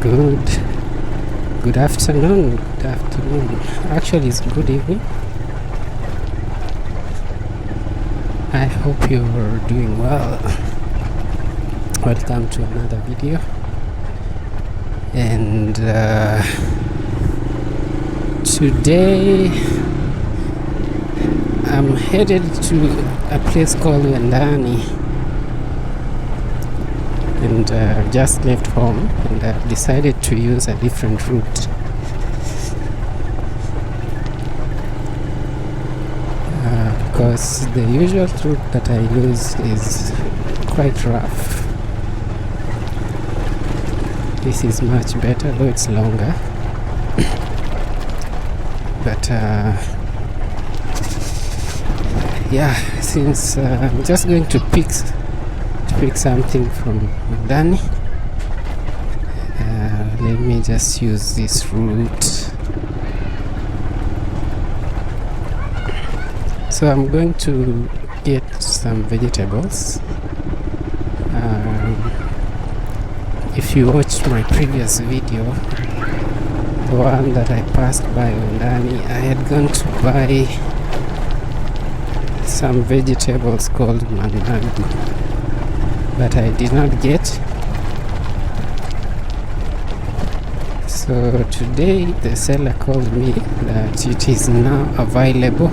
Good afternoon. Actually, it's good evening. I hope you're doing well. Welcome to another video. And today I'm headed to a place called Wendani. And just left home and I've decided to use a different route. Because the usual route that I use is quite rough. This is much better, though it's longer. But yeah, since I'm just going to pick something from Wendani, let me just use this route. So I'm going to get some vegetables. If you watched my previous video, the one that I passed by Wendani, I had gone to buy some vegetables called managu, but I did not get. So today the seller called me that it is now available.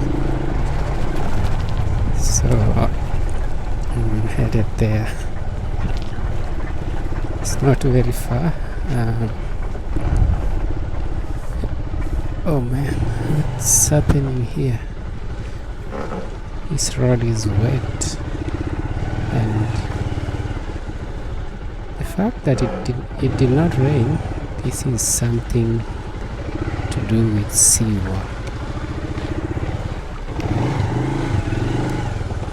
So I'm headed there. It's not very far. Oh man, what's happening here? This road is wet, and the fact that it did not rain, this is something to do with seawater.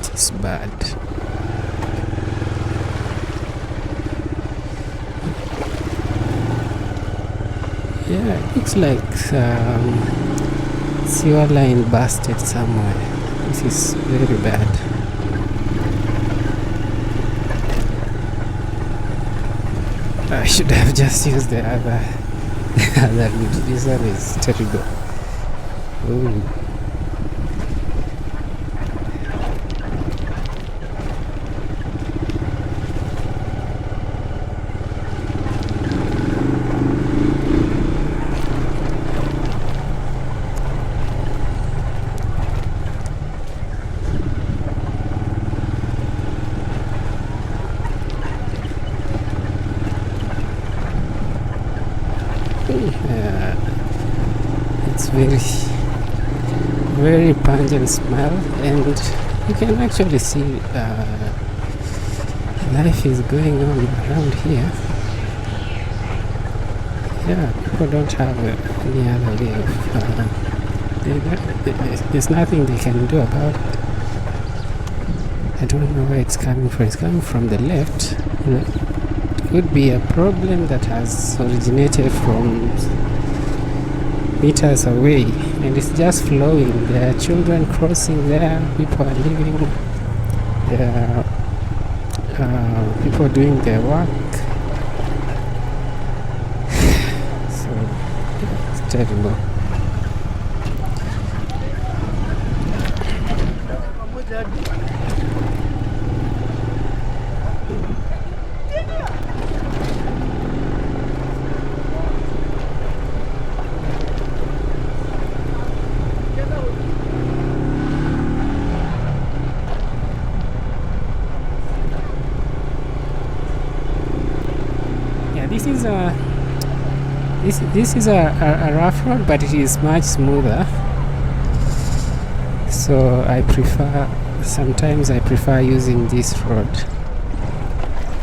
It is bad. Yeah, it looks like sewer line busted somewhere. This is very bad. I should have just used the other route. This one is terrible. Ooh. It's very pungent smell, and you can actually see life is going on around here. Yeah, people don't have any other way of there's nothing they can do about it. I don't know where it's coming from. It's coming from the left. It could be a problem that has originated from meters away, and it's just flowing. There are children crossing there, people are living there, people doing their work. So it's terrible. This is a rough road, but it is much smoother. So sometimes I prefer using this road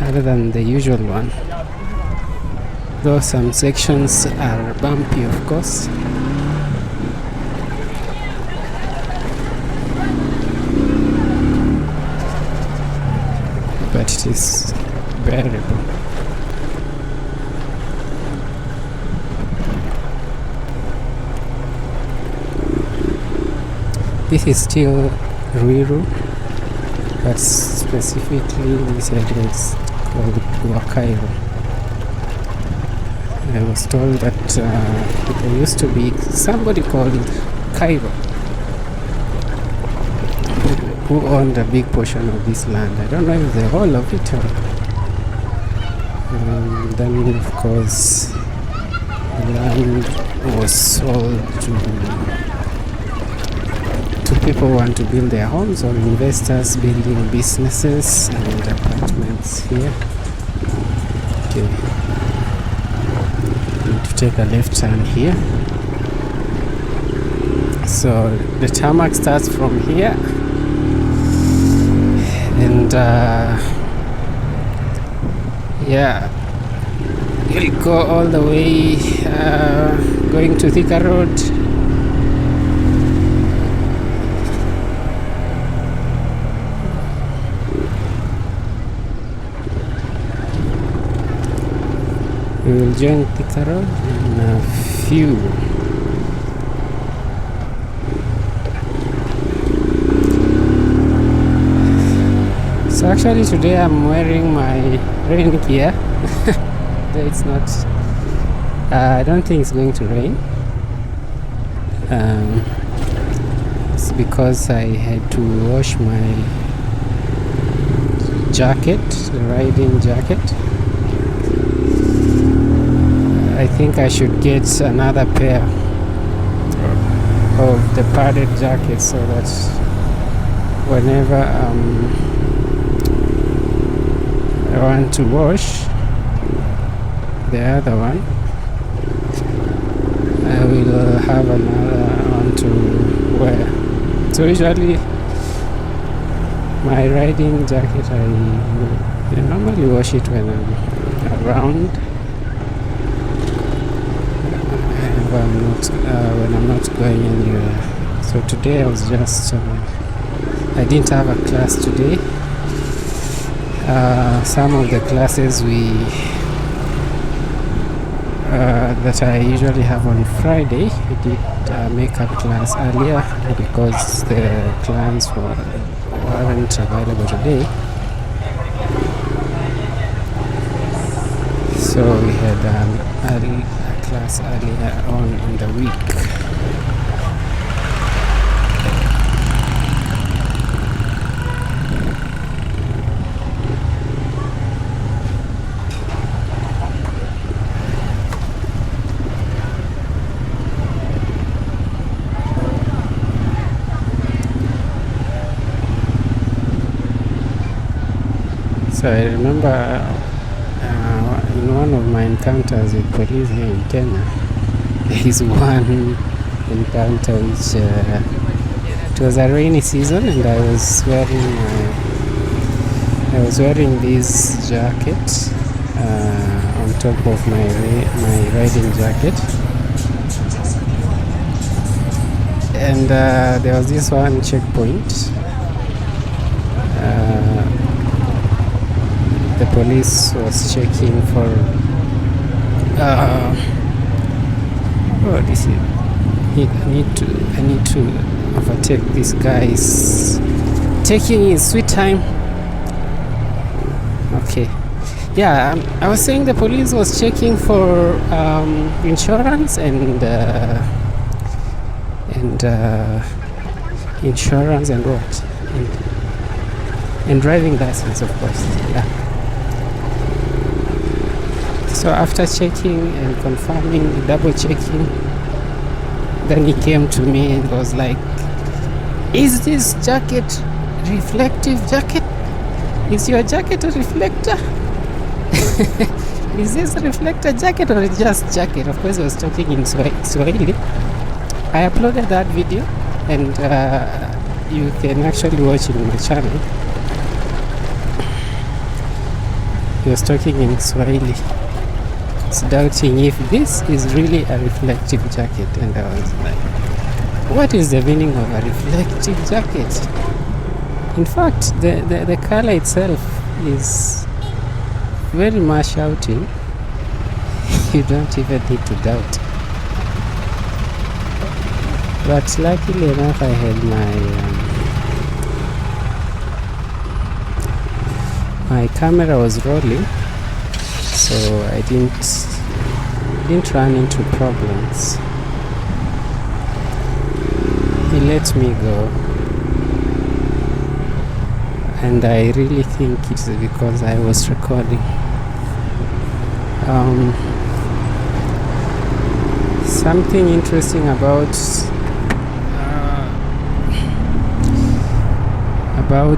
other than the usual one. Though some sections are bumpy, of course. But it is bearable. This is still Ruiru, but specifically this area is called Wakairo. I was told that there used to be somebody called Cairo who owned a big portion of this land. I don't know if the whole of it or then of course the land was sold to people who want to build their homes or investors building businesses and apartments here. Okay, need to take a left turn here. So the tarmac starts from here and yeah, you'll go all the way going to Thika Road. We will join Thika Road in a few. So actually today I'm wearing my rain gear. It's not, I don't think it's going to rain. It's because I had to wash my jacket, the riding jacket. I think I should get another pair of the padded jacket so that whenever I want to wash the other one, I will have another one to wear. So usually my riding jacket, I normally wash it when I'm around, when I'm not going anywhere. So today I was just I didn't have a class today. Some of the classes that I usually have on Friday, I did a makeup class earlier because the clients weren't available today. So we had a class earlier on in the week. So I remember in one of my encounters with police here in Kenya, there is one encounter which it was a rainy season and I was wearing this jacket on top of my riding jacket, and there was this one checkpoint. The police was checking for what is it? I need to overtake this guy. Is taking his sweet time. Okay, yeah, I was saying the police was checking for insurance and insurance and what and driving license, of course. Yeah. So after checking and confirming, double checking, then he came to me and was like, "Is this jacket reflective jacket? Is your jacket a reflector? Is this a reflector jacket or just jacket?" Of course, I was talking in Swahili. I uploaded that video and you can actually watch it on my channel. He was talking in Swahili. He's doubting if this is really a reflective jacket, and I was like, what is the meaning of a reflective jacket? In fact, the color itself is very much shouting. You don't even need to doubt. But luckily enough, I had my camera was rolling, so I didn't didn't run into problems. He let me go. And I really think it's because I was recording. Something interesting about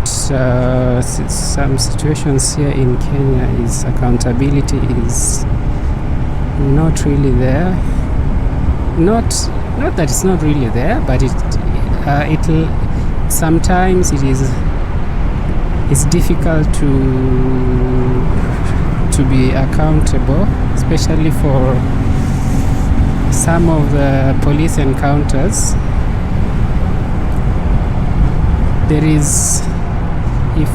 some situations here in Kenya is accountability is not really there. Not that it's not really there, but it'll sometimes it's difficult to be accountable, especially for some of the police encounters. There is, if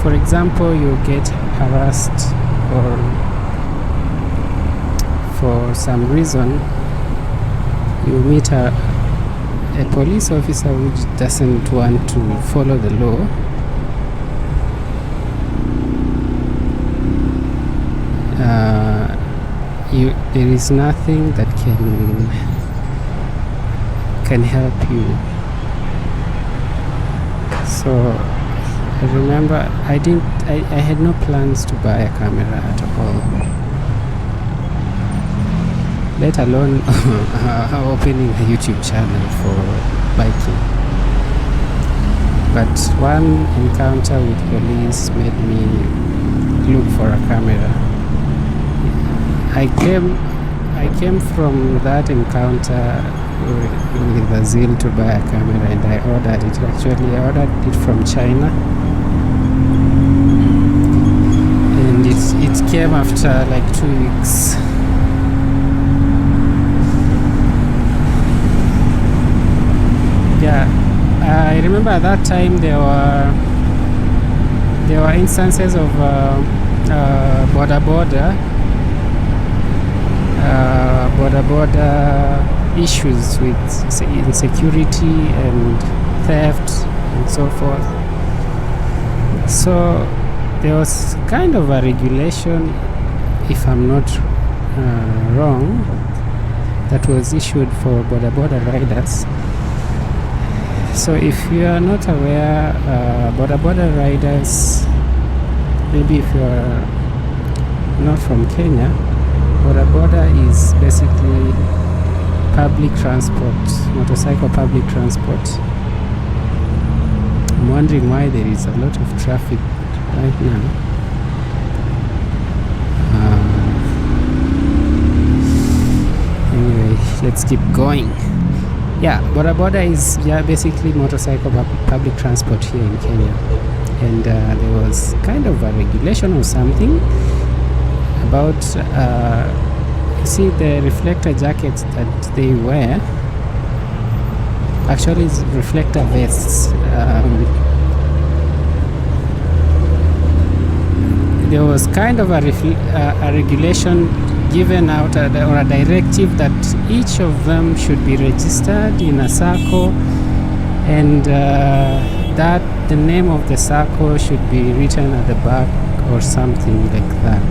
for example you get harassed or for some reason you meet a police officer which doesn't want to follow the law, there is nothing that can help you. So I remember I had no plans to buy a camera at all, let alone opening a YouTube channel for biking. But one encounter with police made me look for a camera. I came from that encounter with a zeal to buy a camera, and I ordered it. Actually, I ordered it from China, and it came after like 2 weeks. Yeah, I remember at that time there were instances of border issues with insecurity and theft and so forth. So there was kind of a regulation, if I'm not wrong, that was issued for border riders. So if you are not aware, border riders, maybe if you are not from Kenya, border is basically public transport, motorcycle public transport. I'm wondering why there is a lot of traffic right now. Anyway, let's keep going. Yeah, border is basically motorcycle public transport here in Kenya. And there was kind of a regulation or something about you see the reflector jackets that they wear, actually it's reflector vests. There was kind of a regulation given out or a directive that each of them should be registered in a circle, and that the name of the circle should be written at the back or something like that.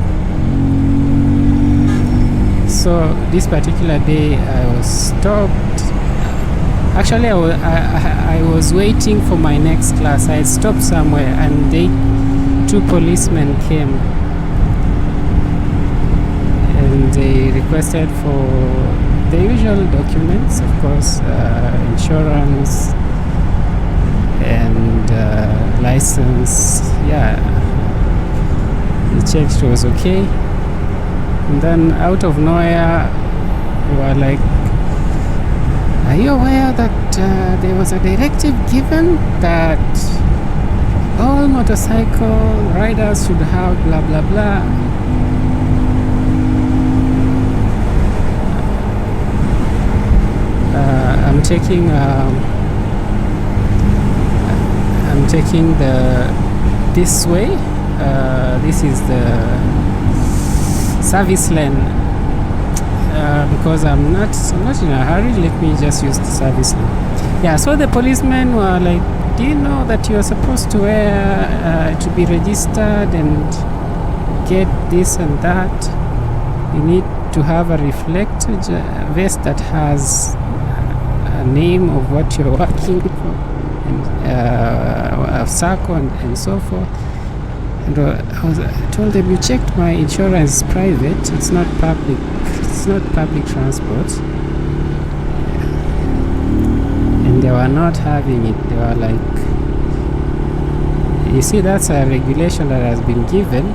So this particular day I was stopped. Actually I was waiting for my next class. I had stopped somewhere and two policemen came and they requested for the usual documents, of course, insurance and license. Yeah, they checked it was okay. And then out of nowhere, we were like, are you aware that there was a directive given that all motorcycle riders should have blah blah blah? I'm taking this way. This is the service lane, because I'm not in a hurry. Let me just use the service lane. Yeah, so the policemen were like, do you know that you're supposed to wear to be registered and get this and that? You need to have a reflected vest that has a name of what you're working for, and a circle and so forth. And I told them, you checked my insurance private, it's not public transport. And they were not having it. They were like, you see, that's a regulation that has been given.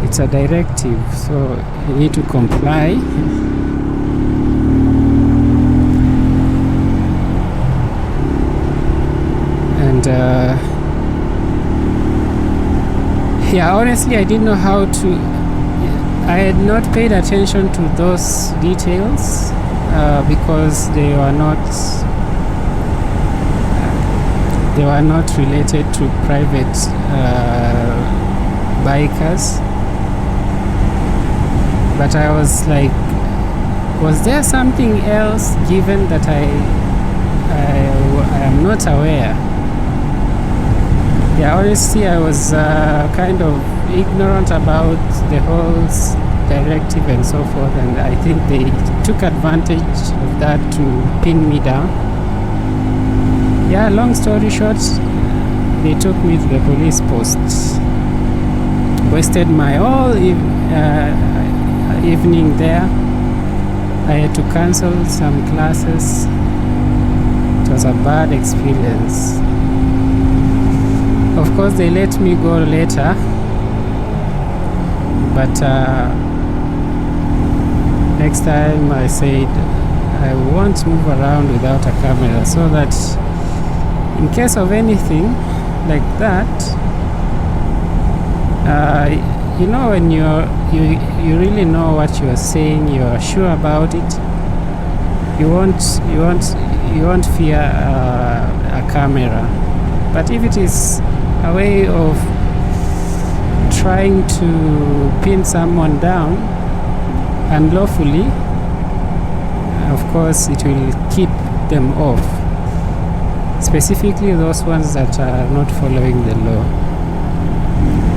It's a directive, so you need to comply. And yeah, honestly, I didn't know how to. I had not paid attention to those details because they were not related to private bikers. But I was like, was there something else given that I am not aware? Yeah, honestly, I was kind of ignorant about the whole directive and so forth, and I think they took advantage of that to pin me down. Yeah, long story short, they took me to the police post. Wasted my whole evening there. I had to cancel some classes. It was a bad experience. Of course, they let me go later, but next time I said I won't move around without a camera, so that in case of anything like that, you know, when you really know what you are saying, you are sure about it, you won't fear a camera. But if it is a way of trying to pin someone down unlawfully, of course it will keep them off, specifically those ones that are not following the law.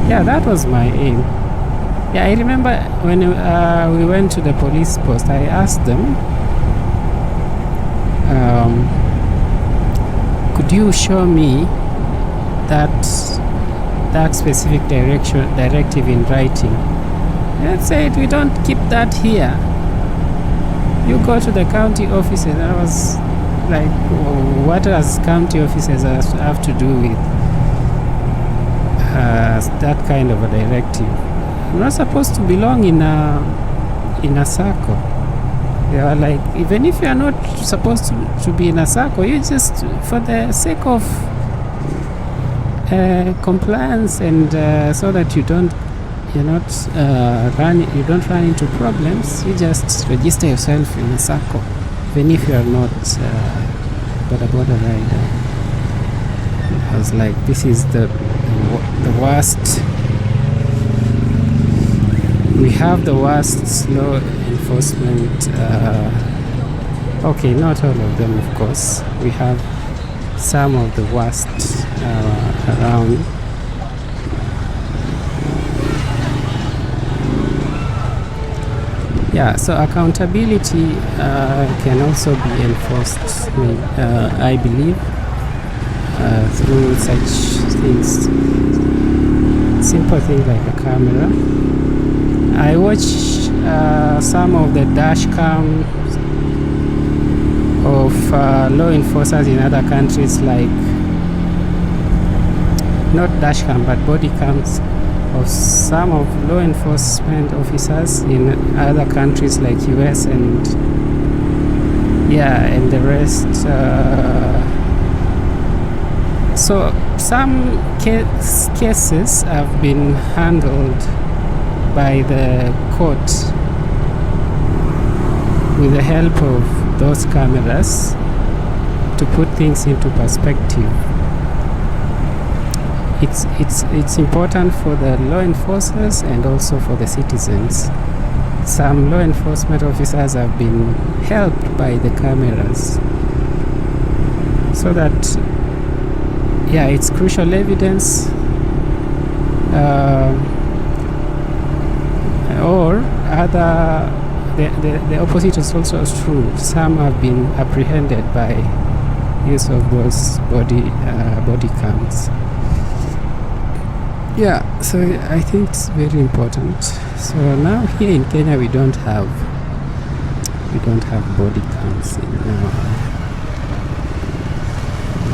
Yeah, that was my aim. Yeah, I remember when we went to the police post, I asked them, could you show me that specific directive in writing? Let's say we don't keep that here. You go to the county offices. I was like, what does county offices have to do with that kind of a directive? I'm not supposed to belong in a circle. They are like, even if you are not supposed to be in a circle, you just, for the sake of compliance and so that you don't run into problems, you just register yourself in a circle, even if you are not border rider. I was like, this is the worst. We have the worst law enforcement. Okay, not all of them, of course. We have some of the worst around. Yeah, so accountability can also be enforced, I believe, through such things. Simple things like a camera. I watched some of the dash cam of law enforcers in other countries, like not dash cam but body cams of some of law enforcement officers in other countries like US and and the rest. So some cases have been handled by the court with the help of those cameras to put things into perspective. It's important for the law enforcers and also for the citizens. Some law enforcement officers have been helped by the cameras, so that it's crucial evidence. or other the opposite is also true. Some have been apprehended by use of those body cams. Yeah, so I think it's very important. So now here in Kenya we don't have body cams in our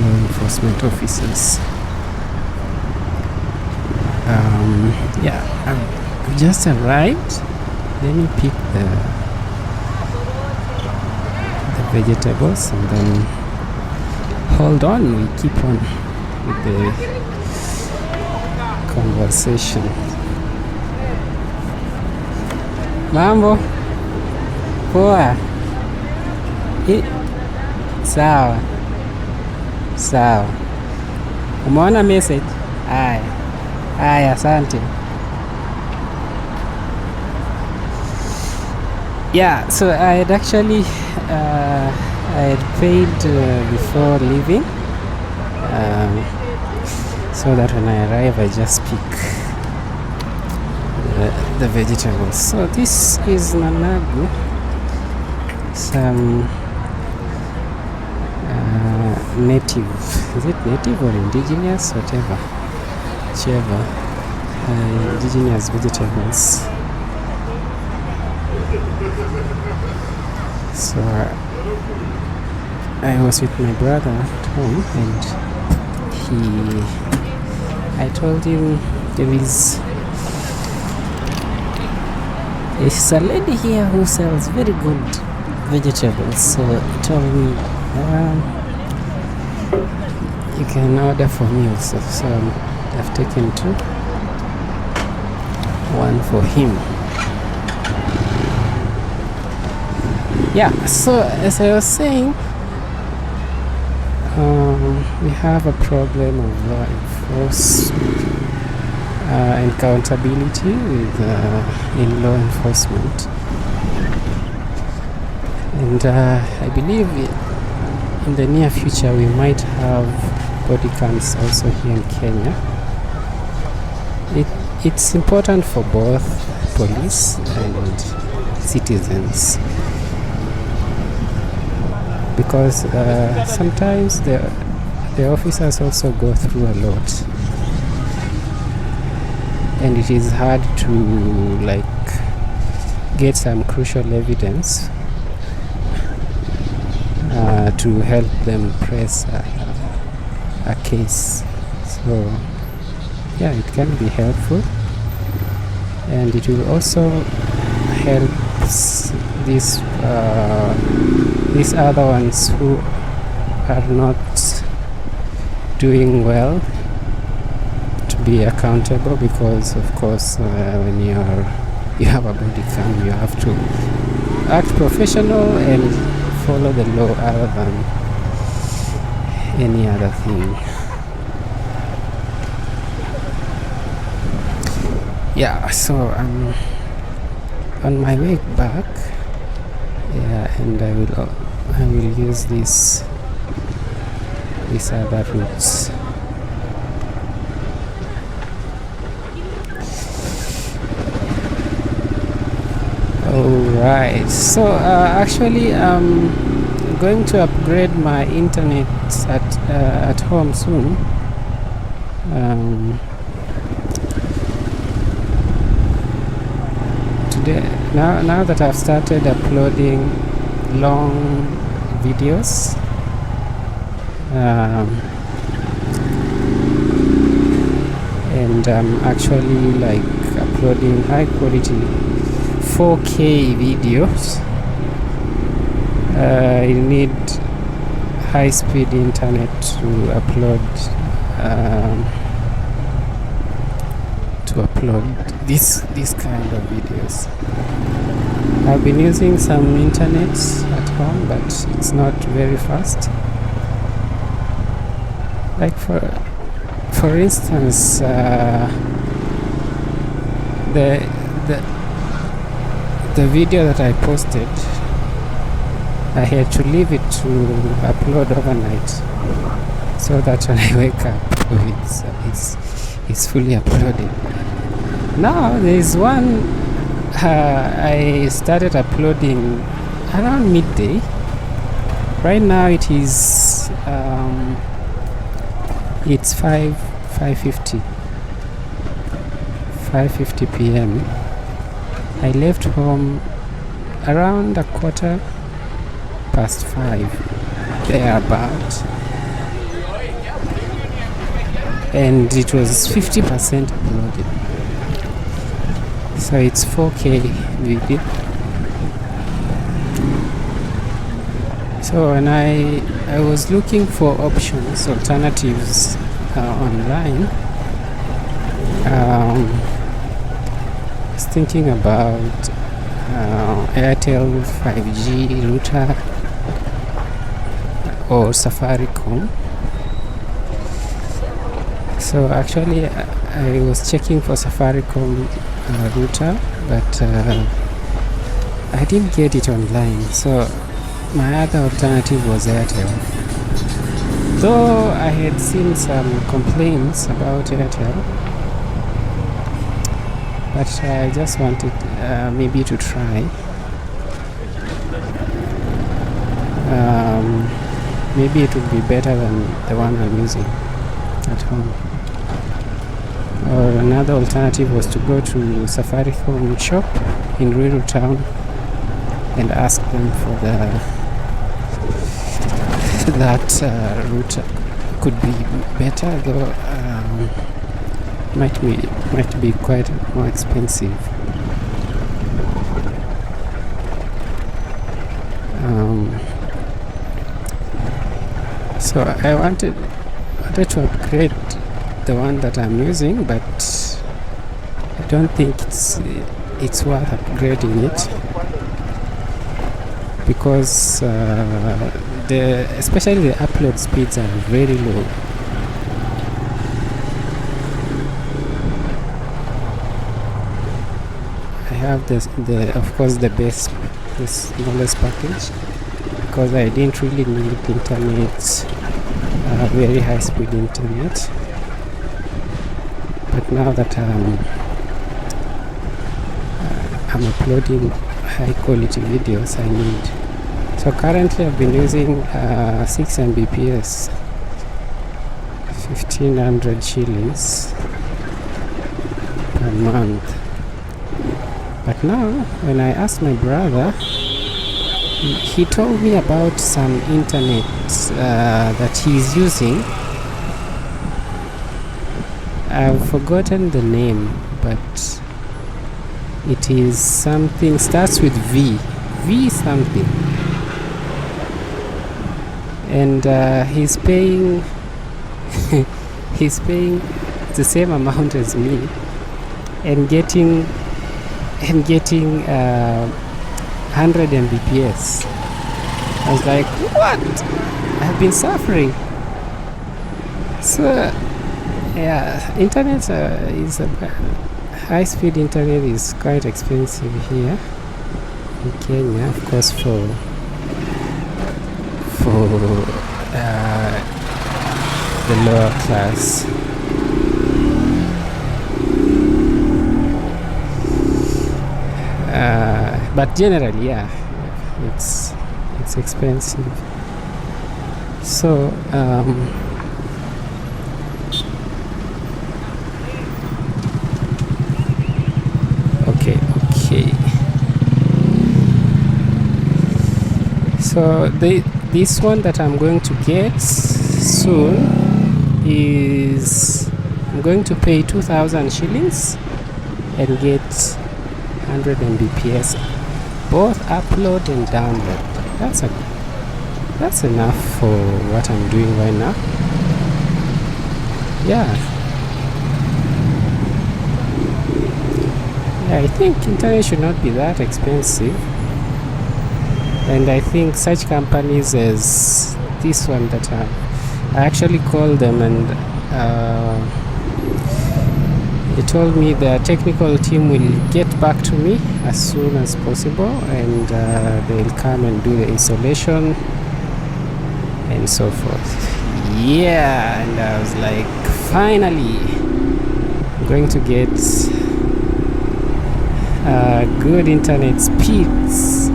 law enforcement officers. Yeah, I've just arrived. Let me pick the vegetables and then hold on, we keep on with the conversation. Mambo poa. Sawa sawa, umeona message? Haya, asante. Yeah, so I had actually I had paid before leaving, so that when I arrive I just pick the vegetables. So this is nanagu, some native, is it native or indigenous, whichever indigenous vegetables. So I was with my brother at home, and I told him there is a lady here who sells very good vegetables. So he told me, you can order for me also. So I've taken two, one for him. Yeah, so as I was saying, we have a problem of law enforcement, accountability in law enforcement, and I believe in the near future we might have body cams also here in Kenya. It's important for both police and citizens, because sometimes the officers also go through a lot, and it is hard to get some crucial evidence to help them press a case. So yeah, it can be helpful, and it will also help these other ones who are not doing well to be accountable, because of course when you have a body cam, you have to act professional and follow the law other than any other thing. Yeah, so I'm on my way back. Yeah, and I will use these other routes. Alright, so actually I'm going to upgrade my internet at home soon. Today, now that I've started uploading long videos, and I'm actually uploading high quality 4K videos. You need high speed internet to upload this kind of videos. I've been using some internet at home, but it's not very fast. For instance, the video that I posted, I had to leave it to upload overnight, so that when I wake up it's fully uploaded. Now there is one I started uploading around midday. Right now it's 5:50 p.m. I left home around 5:15 thereabout, and it was 50% uploaded, so it's 4K video. So when I was looking for options, alternatives online, I was thinking about Airtel 5G router or Safaricom. So actually I was checking for Safaricom router, but I didn't get it online. So my other alternative was Airtel. Though I had seen some complaints about Airtel, but I just wanted maybe to try. Maybe it would be better than the one I'm using at home. Or another alternative was to go to Safaricom shop in rural town and ask them for that route. Could be better, though might be quite more expensive. So I wanted to upgrade the one that I'm using, but I don't think it's worth upgrading it, because especially the upload speeds are very low. I have of course the smallest package, because I didn't really need internet, very high speed internet. But now that I'm uploading high quality videos, I need. So currently I've been using 6 Mbps, 1500 shillings per month. But now when I asked my brother, he told me about some internet that he's using. I've forgotten the name, but it is something, starts with V something, and he's paying the same amount as me, and getting 100 Mbps. I was like, what? I've been suffering. So yeah, internet is high-speed internet is quite expensive here in Kenya, of course, for the lower class. But generally, yeah, it's expensive. So okay. So this one that I'm going to get soon is, I'm going to pay 2,000 shillings and get 100 Mbps, both upload and download. That's enough for what I'm doing right now. Yeah, I think internet should not be that expensive, and I think such companies as this one that I actually called them, and they told me the technical team will get back to me as soon as possible, and they'll come and do the installation and so forth. Yeah, and I was like, finally I'm going to get good internet speeds.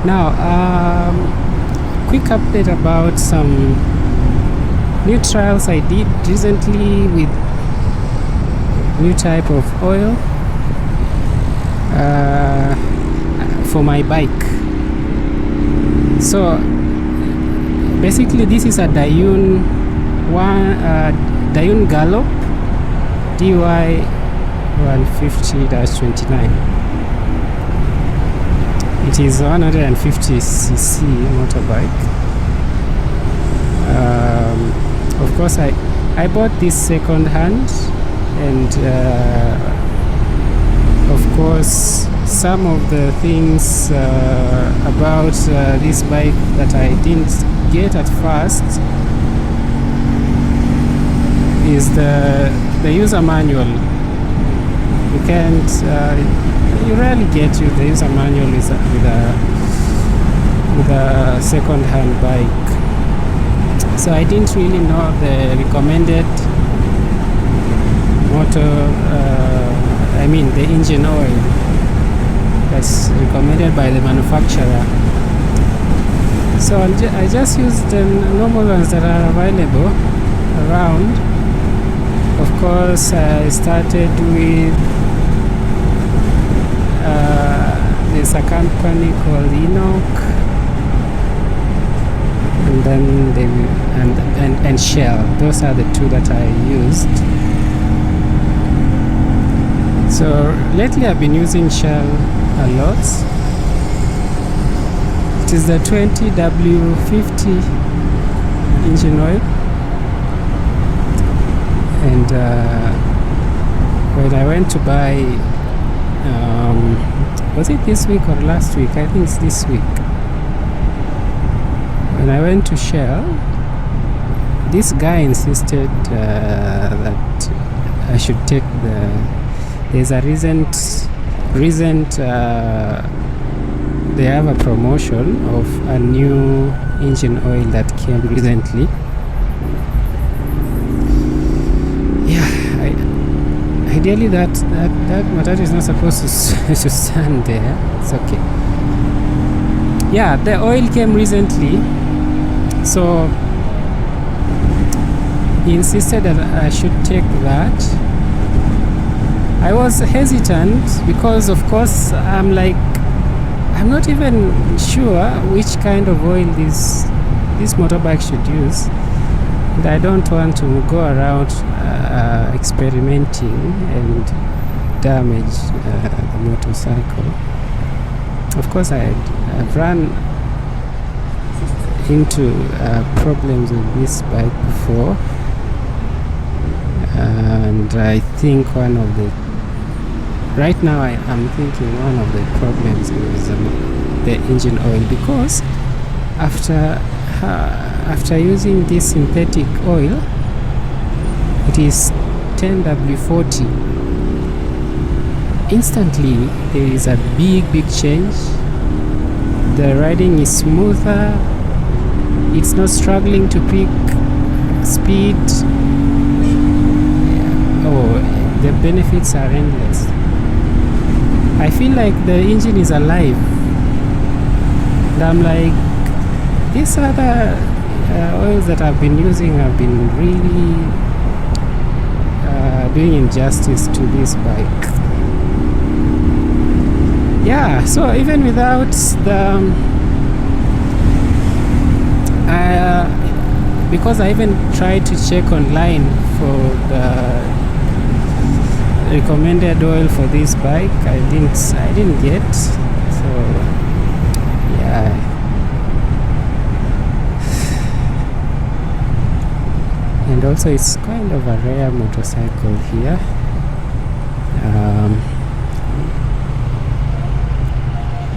Now, quick update about some new trials I did recently with new type of oil for my bike. So basically this is a Dayun Gallop DY 150-29. It is 150cc motorbike. Of course, I bought this second hand, and of course, some of the things about this bike that I didn't get at first is the user manual. You can't. You rarely get the user manual with a second-hand bike. So I didn't really know the recommended the engine oil that's recommended by the manufacturer. So I just used the normal ones that are available around. Of course, I started with there's a company called Enoch, and then and Shell. Those are the two that I used. So lately I've been using Shell a lot. It is the 20W50 engine oil, and when I went to buy was it this week or last week? I think it's this week. When I went to Shell, this guy insisted that I should take there's a recent they have a promotion of a new engine oil that came recently. Ideally that motor is not supposed to stand there. It's okay. Yeah, the oil came recently, so he insisted that I should take that. I was hesitant because of course I'm not even sure which kind of oil this motorbike should use, and I don't want to go around experimenting and damage the motorcycle. Of course, I've run into problems with this bike before, and I think right now I'm thinking one of the problems is the engine oil, because after using this synthetic oil, it is 10W40. Instantly there is a big change. The riding is smoother, it's not struggling to pick speed. The benefits are endless. I feel like the engine is alive, and I'm like, these other oils that I've been using have been really doing injustice to this bike. Yeah, so even without because I even tried to check online for the recommended oil for this bike, I didn't get. So yeah. And also it's kind of a rare motorcycle here.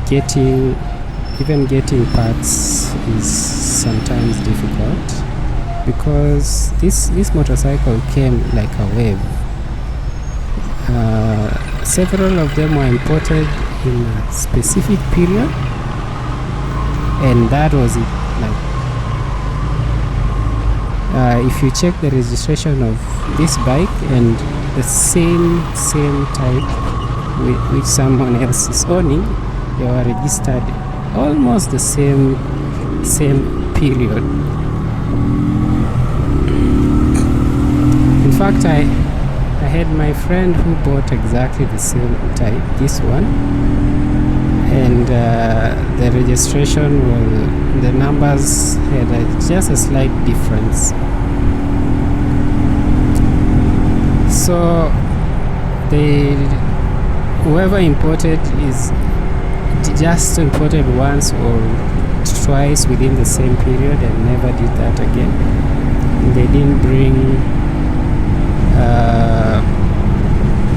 Getting even getting parts is sometimes difficult, because this motorcycle came like a wave. Several of them were imported in a specific period, and that was it. If you check the registration of this bike and the same type which someone else is owning, they were registered almost the same period. In fact, I had my friend who bought exactly the same type, this one, and the registration was, the numbers had just a slight difference. So whoever imported is just imported once or twice within the same period and never did that again. They didn't bring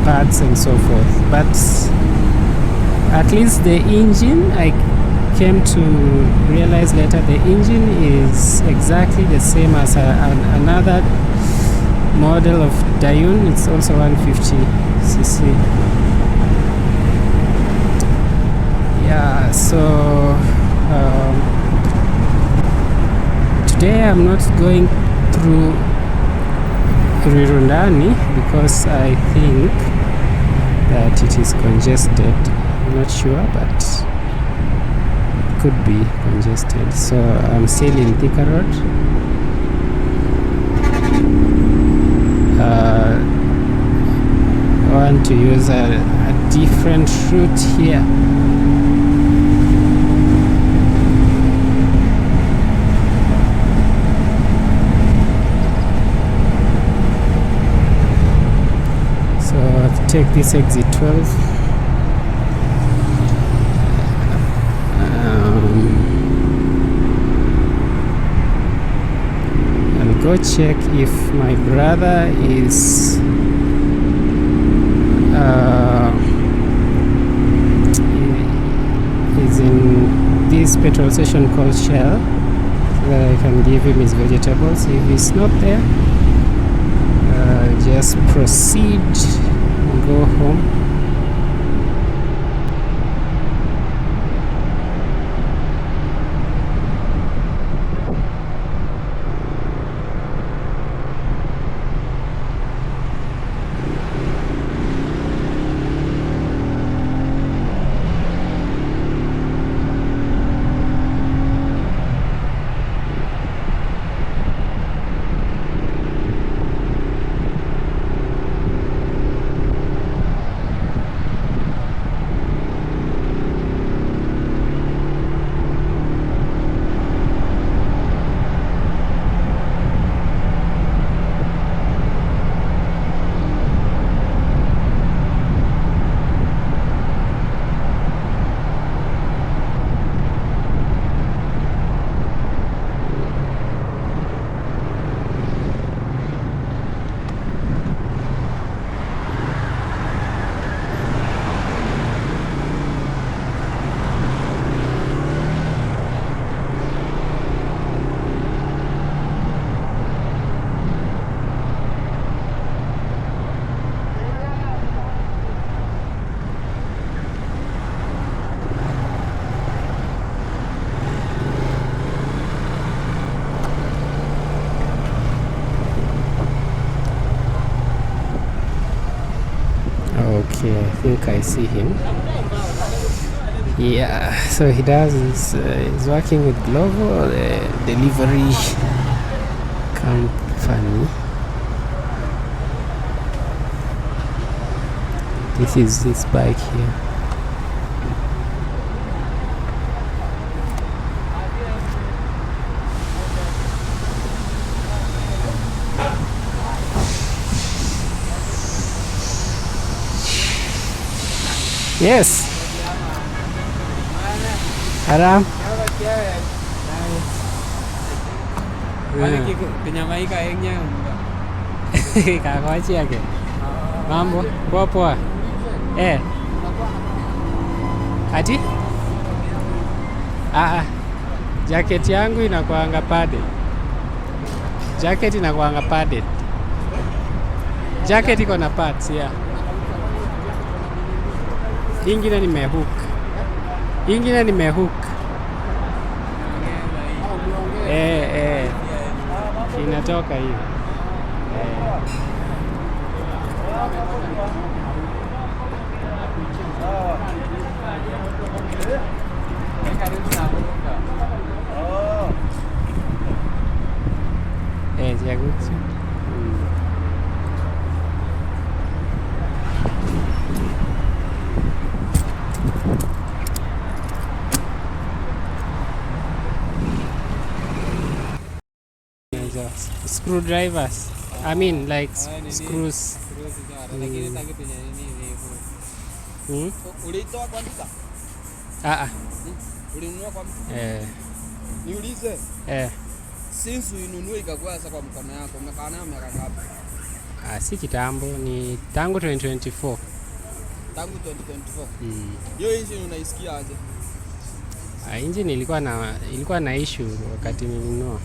parts and so forth, but at least the engine, I came to realize later, the engine is exactly the same as another model of Dayun. It's also 150cc. Yeah, so today I'm not going through Wendani because I think that it is congested. I'm not sure, but it could be congested. So I'm still in Thika Road. I want to use a different route here. Take this exit 12. I'll go check if my brother is in this petrol station called Shell, so that I can give him his vegetables. If he's not there, just proceed and go home. Okay, I think I see him. Yeah, so he does he's working with Glovo, the delivery company. This is his bike here. Yes. Aram. Penyamai kayaknya Kako achi yake. Mambo poa poa. Jacket yangu inakuanga padded. Jacket inakuanga padded. Jacket iko na pads, yeah. Ingine nimehook. Inatoka hivi. Jaguzi. Screwdrivers. I mean like screws. Ulitoa kwa duka? Ulinunua kwa duka? Niulize. Since uinunue ikakuwa sasa kwa mkono yako, umekaa nayo miaka ngapi? Si kitambo, ni tangu 2024. Tangu 2024. Hiyo engine unaisikia aje? Engine ilikuwa na issue wakati nilinunua.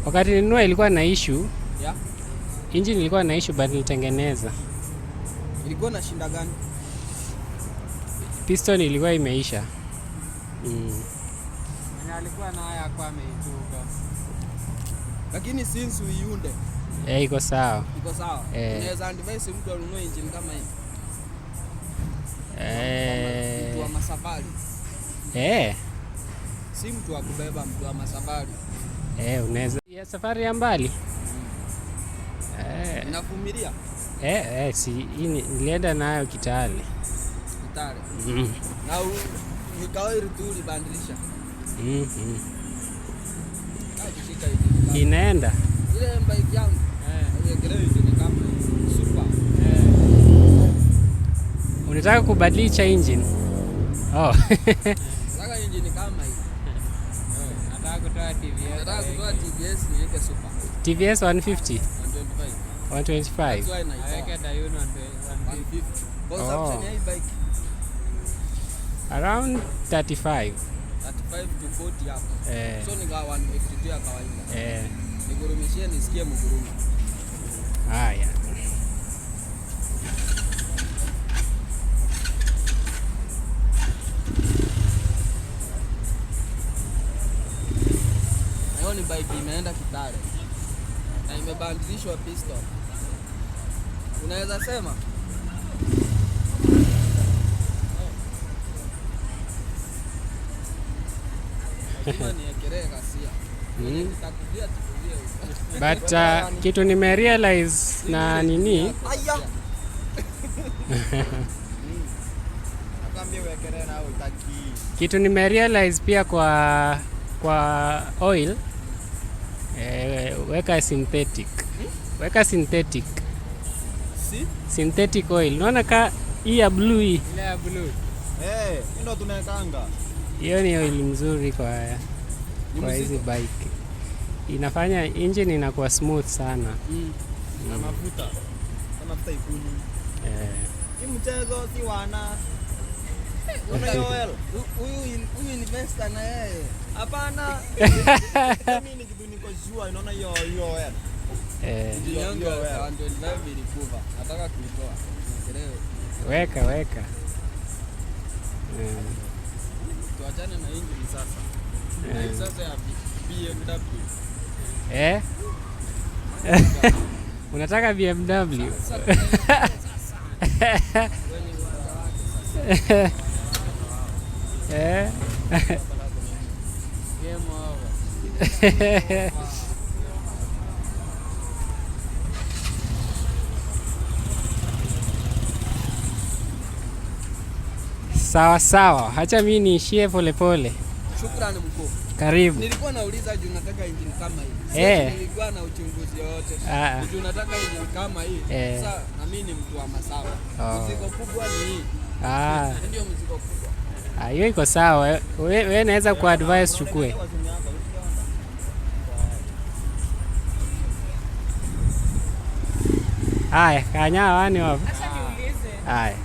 Wakati nilinunua ilikuwa na issue. Yeah. Engine ilikuwa na issue but nilitengeneza. Ilikuwa na shinda gani? Piston ilikuwa imeisha. Alikuwa na haya kwa ameituka. Lakini since uiunde iko sawa. Iko sawa. Unaweza advise mtu anunue engine kama hii? Mtu wa masafari. Si mtu wa kubeba, mtu wa masafari. Unaweza ya safari ya mbali. Inavumilia? Si nilienda nayo Kitale. Na nikawahi tu libadilisha. Inaenda. Ile bike yangu. Ile engine kama super. Unataka kubadilisha engine? Nataka engine kama hii. Nataka kutoa TVS. Nataka kutoa TVS niweke super. TVS 150. 125. Naweka Dayuno 150. Kwa option ya hii bike around 35. 35 to 40 hapo. So ni gawa 150 ya kawaida. Nigurumishie nisikie mgurumo. Haya. Hiyo ni bike imeenda Kitale. Na imebadilishwa piston. Unaweza sema but kitu nimerealize na nini kitu nimerealize pia kwa oil, weka synthetic. Weka synthetic. Synthetic oil. Unaona ka hii ya blue hii. Ile ya blue. Ndio tunawekanga. Hiyo ni oil mzuri kwa hizi bike. Inafanya engine inakuwa smooth sana. Na mafuta. Kama mafuta ikuni. Hii mchezo si wana. Huyu investor na yeye. Hapana. Mimi ni kitu niko sure inaona hiyo oil. Ndio ndio ilikuwa. Nataka kuitoa. Weka. Tuachane na engine sasa. Sasa ya BMW. Unataka BMW? Game over. Sawa. Acha mimi niishie polepole. Shukrani mkuu. Karibu. Nilikuwa nauliza juu nataka engine kama hii. Nilikuwa na uchunguzi wote. Juu nataka engine kama hii. Sasa na mimi ni mtu wa masawa. Mzigo kubwa ni hii. Ndio mzigo kubwa. Hiyo iko sawa. Wewe naweza kuadvise chukue. Haya, kanya wani wapo. Acha niulize. Haya.